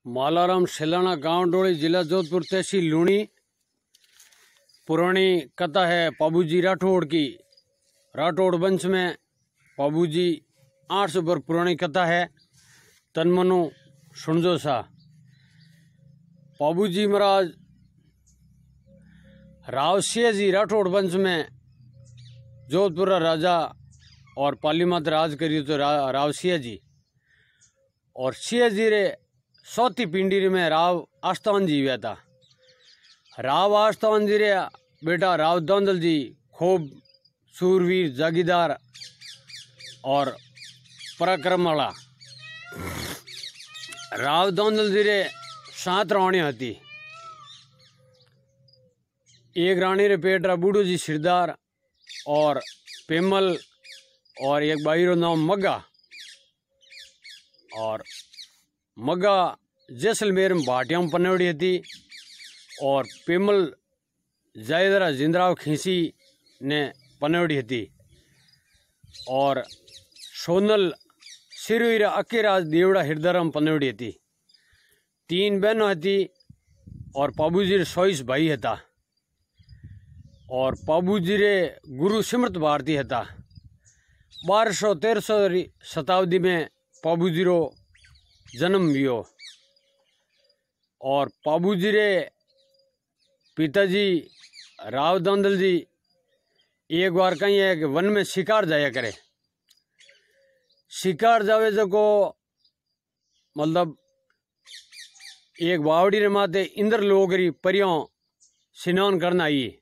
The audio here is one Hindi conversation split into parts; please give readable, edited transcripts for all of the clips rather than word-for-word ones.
मालाराम शेलाना गांव डोली जिला जोधपुर तहसील लूणी। पुरानी कथा है पाबूजी राठौड़ की। राठौड़ वंश में पाबूजी 800 पर पुरानी कथा है। तनमनु सुनजो सा। पाबूजी महाराज राव सिंह जी राठौड़ वंश में जोधपुर राजा और पालीमत राज करियो तो राव सिंह जी। और सिंह जी रे चौथी पिंडी में राव आस्थान जी हुआ था। राव आस्थान जी रे बेटा राव दौंदल जी खूब सूरवीर जागीरदार और पराक्रम वाला। राव दौंदल जी रे 7 राणी थी। एक रानी रे पेट रा बूढ़ो जी सिरदार और पेमल और एक बाई रो नाम मग्गा। और मग्गा जैसलमेर में भाटिया में पनवड़ी थी। और पेमल जायदरा जिंदराव खींसी ने पनवड़ी थी। और सोनल सिरवीरा अकेराज देवड़ा हृदयराम पनवड़ी थी। 3 बहनों थी और पाबूजी रे 24 भाई था। और पाबूजी रे गुरु सिमरत भारती था। 1200-1300 शताब्दी में पाबूजी रो जन्म हुयो। और पाबूजी रे पिताजी राव दौंदल जी एक बार कहीं है कि वन में शिकार जाया करे। शिकार जावे जो को मतलब एक बावड़ी रे माते इंद्र लोगरी परियों स्नान करना आई।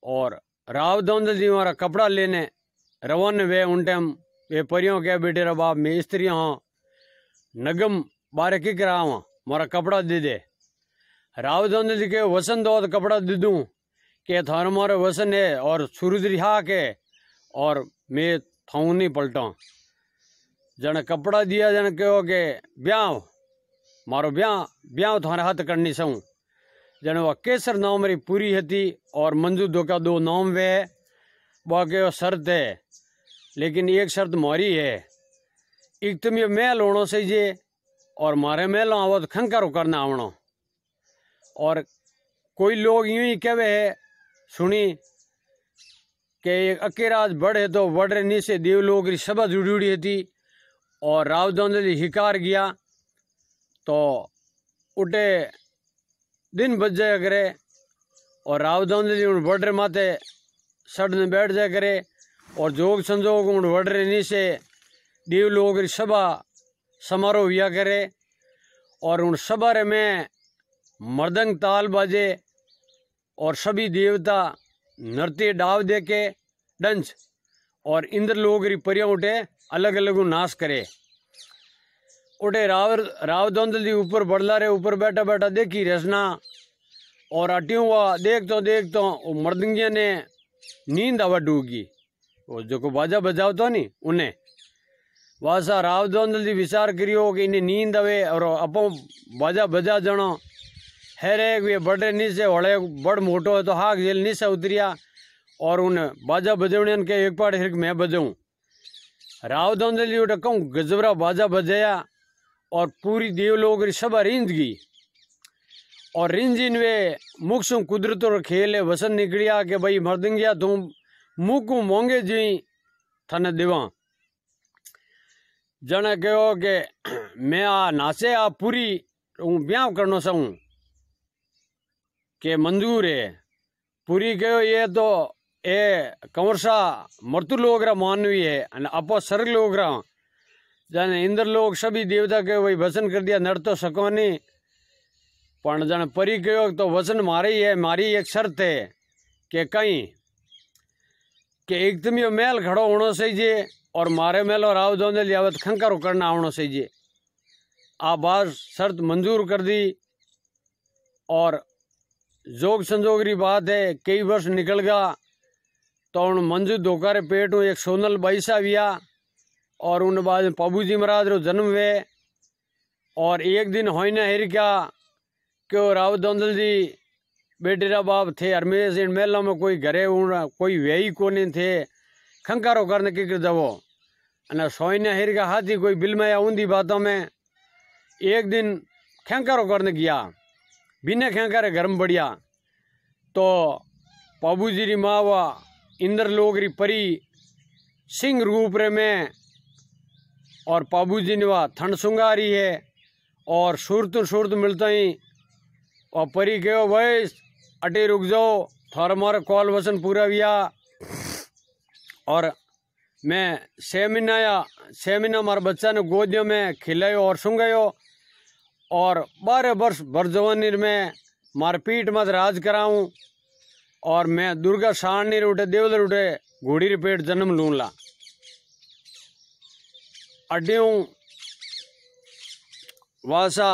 और राव दौंदल जी हमारा कपड़ा लेने रवाना वे। उन टाइम वे परियों के बेटे रा बाप में स्त्रियां हाँ नगम बारे की करा मारा कपड़ा दे दे। राव दौंदल जी के वसन दो तो कपड़ा दे दूं के थार मारे वसन है और सूरज रिहा के और मैं थाऊ नहीं पलटा। जन कपड़ा दिया जन कहो के ब्याह मारो ब्याह थारे हाथ करनी सहूँ। जन वह केसर नाम मेरी पूरी हती और मंजू दो का 2 नाम वे बाकी शर्त है। लेकिन एक शर्त मारी है, एक तुम ये महल होना चाहिए और मारे महल आवो तो खंकारो करना आवना। और कोई लोग यूं ही कहवे है सुनी कि एक अकेराज बड़ है तो बड़ रे नीचे देवलोक की सभा जुड़ी हुई थी। और राव दौंदल जी शिकार गया तो उठे दिन बज जाया करे। और राव दौंदल जी बड़ रे माथे सड़ने बैठ जाया करे। और जोग संजोग उन वड़ रे नीचे देवलोक की सभा समारोह हुआ करे। और उन सभा रे में मर्दंग ताल बाजे और सभी देवता नृत्य डाव दे के डंच और इंद्र लोग री परियां उठे अलग अलग नाश करे। उठे राव दौंदल जी ऊपर बढ़ला रे ऊपर बैठा बैठा देखी रचना। और अट्यों हुआ देख तो मर्दंगिया ने नींद आवा डूबगी। वो जो को बाजा बजाओ तो नहीं उन्हें वासा राव दौंदल जी विचार करियो कि इन्हें नींद आवे और अपो बाजा बजा जनो हेरे वे बड़े नीचे होड़े बड़ मोटो है तो हाक जेल नीचे उतरिया। और उन बाजा बजवने के एक पाड़ हिरक मैं बजाऊं। राव दौंदल जी उठे कहूँ गजबरा बाजा बजाया और पूरी देवलोक सभा रिंज गई। और रिंजिन वे मुखसु कुदरतों खेल वसन निकलिया कि भाई मर्दंगिया तुम मुँह को मोंगे जी थने देवा। जने कहो कि मैं आ नाचे आ पूरी ब्याह करना चाहूँ के मंजूर है। पूरी कहो ये तो ए कंवरसा मृत्यु लोग रा मानवी है अपो सर्ग लोग रा जाने इंद्र लोग सभी देवता के वही वचन कर दिया नर तो सको नहीं। पण जन परी कहो तो वचन मारे ही है। मारी एक शर्त है कि कहीं कि एक तुम ये महल खड़ो होना चाहिए और मारे महल और राव दौंदल यावत खंकारो करना आना चाहिए। आ बात शर्त मंजूर कर दी। और जोग संजोग री बात है कई वर्ष निकल गया तो उन मंजू धोकारे पेट एक सोनल बाईसा हुआ। और उन बाद पाबूजी महाराज रो जन्म हुए। और एक दिन होइना हिर क्या क्यों राव दौंदल जी बेटे रा बाप थे हरमेश इन मेलों में कोई घरे कोई व्ययी कोने थे खंकारो करने के जावो। सोइने हिर का हाथी कोई बिल में या ऊंधी बातों में एक दिन खेंकारो करने गया, बिना खेंकारे घर में बढ़िया तो पाबूजी री माँ व इंद्र लोग री परी सिंह रूप रे में और पाबूजी ने वह ठंड सुंगा रही है और सूरत मिलता ही और परी कहो भाई अटे रुक जाओ, थारा मारा कॉल वसन पूरा हुआ। और मैं 6 महीना मारे बच्चा ने गोदियों में खिलायो और सुंगायो और 12 वर्ष भर जवानी में मार पीठ मत राज कराऊं और मैं दुर्गा सारणी उठे देवदर उठे घोड़ी रे पेट जन्म लूंला। अड्डियों वासा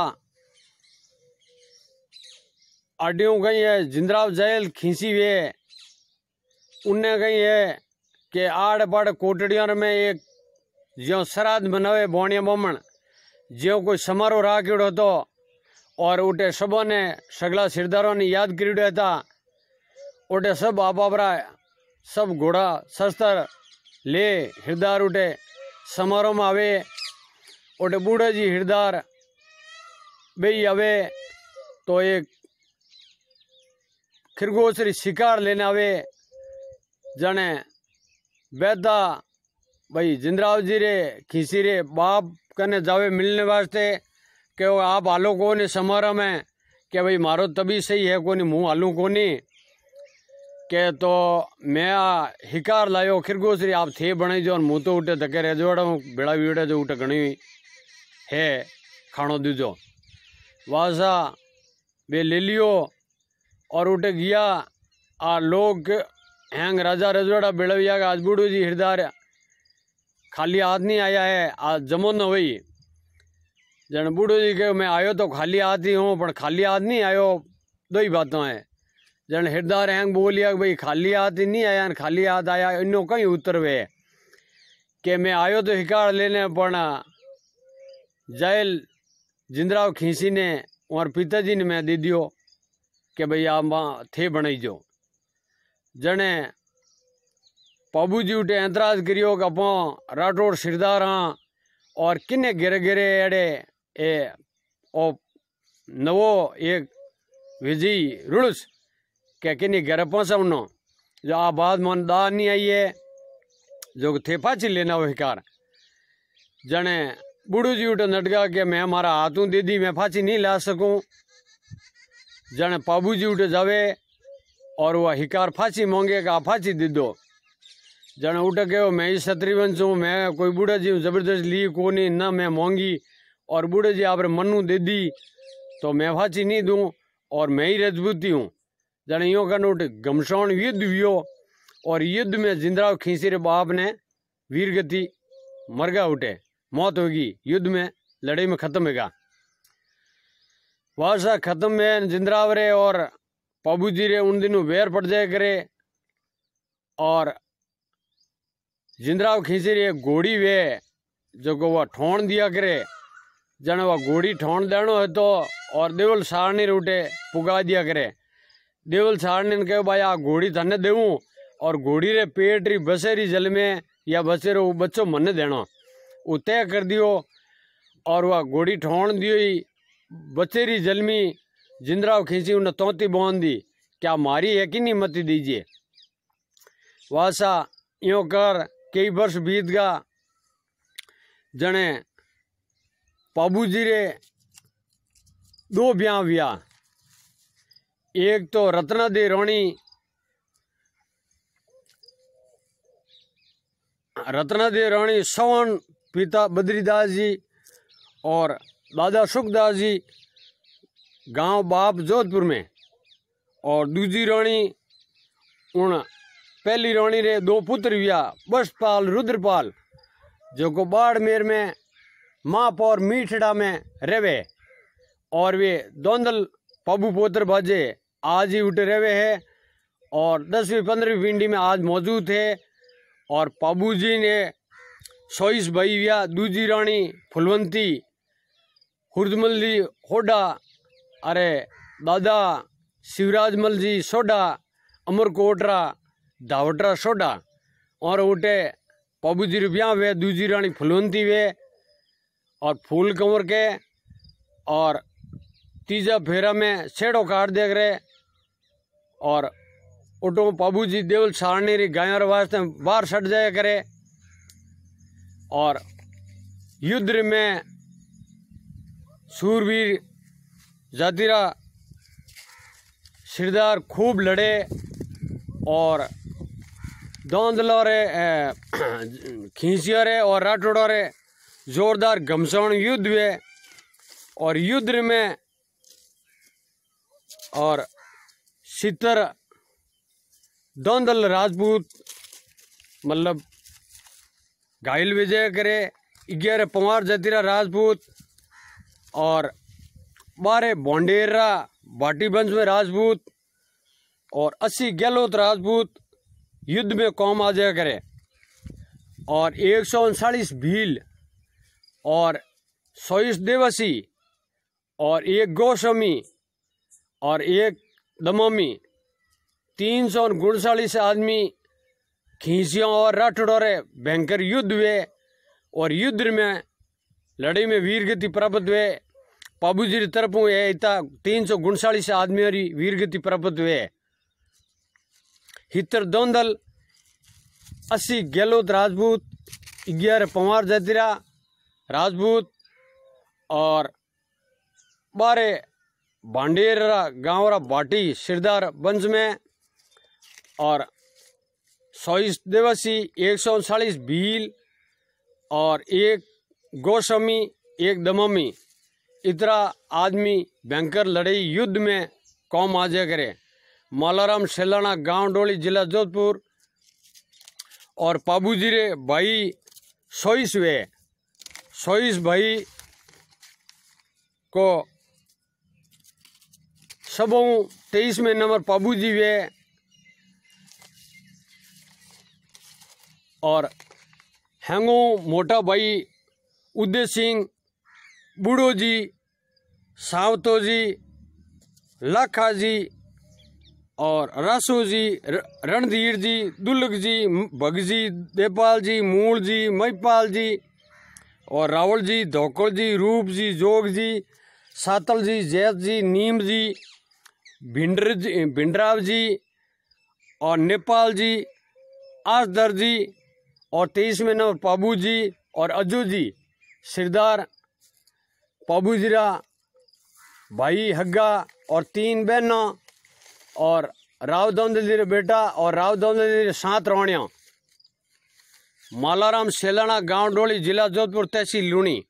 अड्डियों गई है जिंद्राव जेल खींची वे उनने गई है कि आड़ पाड़ कोटड़ियों में एक ज्यो श्राद्ध बनावे बोणिया बोमण ज्यो कोई समारोह राख्योड़ो तो और उठे सबों ने सगला सिरदारों ने याद करियो था। उठे सब आपरा सब घोड़ा शस्त्र ले हिरदार उठे समारोह में आवे। उठे बूढ़े जी हिरदार बेई आवे तो एक खरगोश री शिकार लेने आवे। जने बेदा भाई जिंद्राव जी रे खीसी रे बाप कने जावे मिलने वास्ते कि आप हालो को नहीं समारोह में कि भाई मारो तभी सही है को नहीं मुँह हालू को नहीं के तो मैं हिकार लायो खरगोश री आप थे बनाई जो मुँह तो उठे धके रह जोड़ा बेड़ा बीड़े जो उठे घनी है खानो दीजो वासा बे ले लियो और उठे गया। आ लोग हैंग राजा रजवाड़ा बेड़विया का आज बूढ़ू जी हिरदार खाली हाथ नहीं आया है, आज जमो न हुई। जन बूढ़ो जी के मैं आयो तो खाली हाथ ही हूँ पर खाली हाथ नहीं आयो, दो ही बातें हैं। जन हिरदार हैंग बोलिया भाई खाली हाथ ही नहीं आया, खाली हाथ आया इन्हों कहीं उतर वे कि मैं आयो तो हिकार लेने पर जेल जिंद्राव खींची ने और पिताजी ने मैं दे दियो कि भाई आप थे बनाई जो। जने पाबूजी उठे ऐतराज करियो कि अपो राठौड़ सिरदार हाँ और किन्ने गिरे गिरे एड़े ए ओ नवो एक विजी रुड़स क्या किन्नी घर पहुंचाउनो जो आ बात मन दा नहीं आई है जो थे पाची लेना वो हिकार। जने बूढ़ू जी उठे नटगा के मैं हमारा हाथों दीदी मैं फांसी नहीं ला सकूं। जने पाबूजी उठे जावे और वह हिकार फांसी मांगेगा फांसी दे दो। जने उठे कहो मैं इस क्षत्रिवंश हूँ, मैं कोई बूढ़ा जी जबरदस्त ली को नहीं ना मैं मांगी और बूढ़े जी आप मनु दे दी तो मैं फांसी नहीं दूँ और मैं ही राजपूती हूँ। जने यूँ कर उठे घमसाण युद्ध हुयो और युद्ध में जिंद्राव खींची रे बाप ने वीरगति मरगा उठे मौत होगी युद्ध में लड़ाई में खत्म होगा। वासा खत्म में जिंद्राव रे और पाबूजी रे उन दिनों वेर पड़ जाए करे और जिंद्राव खींची रे घोड़ी वे जो को वह ठोण दिया करे। जने वह घोड़ी ठोण देनो है तो और देवल सारणी रूटे पुगा दिया करे। देवल सारणी ने कहो भाई आ घोड़ी थाने देवूँ और घोड़ी रे पेट री बसेरी जल में या बसेरो बच्चों मने देना वो तय कर दियो और वह घोड़ी ठोण दियो ही बचेरी जलमी जिंद्राव खींची उन्हें तोती बांध दी क्या मारी है कि नहीं मती दीजिए। वासा यो कर कई वर्ष बीत गया। जने पाबूजी रे 2 ब्याह हुआ। एक तो रत्ना दे रानी सवन पिता बद्रीदास जी और दादा सुखदास जी गांव बाप जोधपुर में और दूसरी रानी उन पहली रानी रे 2 पुत्र हुआ बसपाल रुद्रपाल जो को बाड़मेर में माप और मीठड़ा में रेवे और वे दोंदल पाबू पोत्र बाजे आज ही उठे रेवे है और 10वीं 15वीं पिंडी में आज मौजूद है। और पाबूजी ने 24 भाई हुआ। दूजी रानी फुलवंती हुरदमल जी होडा अरे दादा शिवराजमल जी सोडा अमरकोटरा धावटरा सोडा और उठे पाबूजी रुपया वे दूजी रानी फुलवंती वे और फूल कंवर के और तीजा फेरा में छेड़ो काट देख रहे और उठो पाबू जी देवल सारणी री गायों वास्ते बाहर सट जाया करे। और युद्ध में सूरवीर जातिरा सिरदार खूब लड़े और दौंदलोरे खींचियारे और राठौड़ोरे जोरदार घमसान युद्ध हुए। और युद्ध में और 70 दौंदल राजपूत मतलब घायल विजय करे। 11 पंवार जातिरा राजपूत और 12 भोंडेरा भाटी वंश में राजपूत और 80 गहलोत राजपूत युद्ध में कौम आ जाया करे। और 139 भील और 100 देवसी और 1 गोस्वामी और 1 दमामी 339 आदमी खींचियों और राठौड़ोरे भयंकर युद्ध हुए। और युद्ध में लड़ाई में वीरगति प्राप्त हुए। पाबू जी की तरफों इतना 339 आदमी वीरगति प्राप्त हुए। हितर दौंदल 80 गहलोत राजपूत 11 पंवार जातिरा राजपूत और 12 भांडेरा गांवरा भाटी सिरदार वंश में और 100 देवसी 139 भील और 1 गोस्वामी 1 दमामी इतना आदमी भयंकर लड़ाई युद्ध में कौम आ जाया करे। मालाराम शेलाना गांव डोली जिला जोधपुर और पाबू जी रे भाई 100 भाई को सबों 23 में नंबर पाबू जी वे और हैंगो मोटा भाई उदय सिंह बूढ़ो जी सावतो जी लाखा जी और रासो जी रणधीर जी दुल्लक जी भग जी देपाल जी मूल जी महिपाल जी और रावल जी धोकल जी रूप जी जोग जी सातल जी जैत जी नीम जी भिंडराव जी और नेपाल जी आसदर जी और 23 में नंबर पाबू जी और अजू जी सिरदार पाबू जीरा भाई हग्गा और 3 बहनों और राव दौंदल जी बेटा और राव दौंदल जी 7 राणियाँ। मालाराम शेलाना गांव डोली जिला जोधपुर तहसील लूणी।